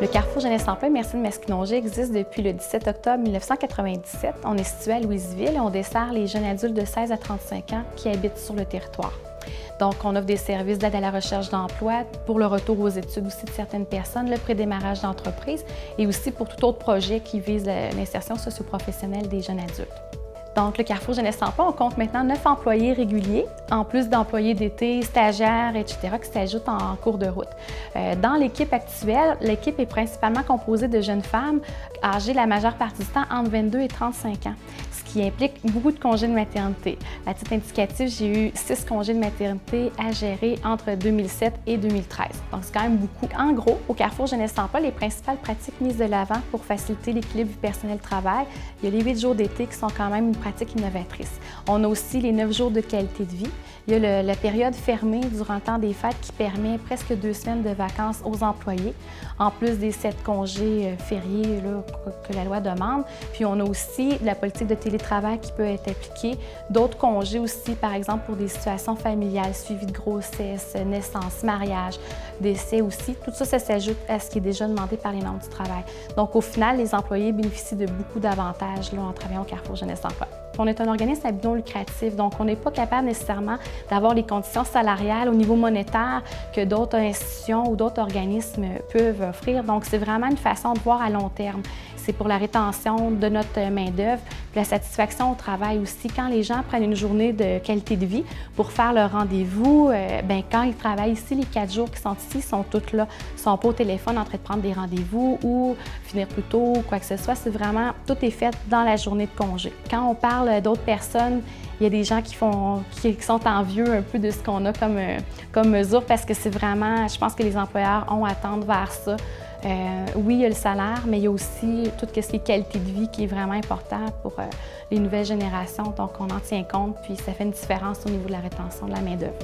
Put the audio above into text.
Le Carrefour Jeunesse Emploi Merci de Masquinongé existe depuis le 17 octobre 1997. On est situé à Louisville et on dessert les jeunes adultes de 16 à 35 ans qui habitent sur le territoire. Donc, on offre des services d'aide à la recherche d'emploi, pour le retour aux études aussi de certaines personnes, le prédémarrage d'entreprise et aussi pour tout autre projet qui vise l'insertion socio-professionnelle des jeunes adultes. Donc, le Carrefour Jeunesse Emploi, on compte maintenant 9 employés réguliers, en plus d'employés d'été, stagiaires, etc., qui s'ajoutent en cours de route. Dans l'équipe actuelle, l'équipe est principalement composée de jeunes femmes âgées la majeure partie du temps entre 22 et 35 ans, ce qui implique beaucoup de congés de maternité. À titre indicatif, j'ai eu 6 congés de maternité à gérer entre 2007 et 2013. Donc, c'est quand même beaucoup. En gros, au Carrefour Jeunesse Emploi, les principales pratiques mises de l'avant pour faciliter l'équilibre vie personnel-travail, il y a les 8 jours d'été qui sont quand même une pratique innovatrice. On a aussi les 9 jours de qualité de vie. Il y a la période fermée durant le temps des fêtes qui permet presque 2 semaines de vacances aux employés, en plus des 7 congés fériés là, que la loi demande. Puis on a aussi la politique de télétravail qui peut être appliquée, d'autres congés aussi, par exemple pour des situations familiales, suivi de grossesse, naissance, mariage, décès aussi. Tout ça, ça s'ajoute à ce qui est déjà demandé par les normes du travail. Donc au final, les employés bénéficient de beaucoup d'avantages là, en travaillant au Carrefour Jeunesse Emploi. On est un organisme à but non lucratif, donc on n'est pas capable nécessairement d'avoir les conditions salariales au niveau monétaire que d'autres institutions ou d'autres organismes peuvent offrir. Donc, c'est vraiment une façon de voir à long terme. C'est pour la rétention de notre main-d'œuvre, la satisfaction au travail aussi. Quand les gens prennent une journée de qualité de vie pour faire leur rendez-vous, quand ils travaillent ici, les 4 jours qui sont ici, sont tous là, ils ne sont pas au téléphone en train de prendre des rendez-vous ou finir plus tôt ou quoi que ce soit. C'est vraiment, tout est fait dans la journée de congé. Quand on parle d'autres personnes, il y a des gens qui sont envieux un peu de ce qu'on a comme mesure parce que c'est vraiment, je pense que les employeurs ont à tendre vers ça. Oui, il y a le salaire, mais il y a aussi tout ce qui est qualité de vie qui est vraiment important pour les nouvelles générations. Donc, on en tient compte, puis ça fait une différence au niveau de la rétention de la main-d'œuvre.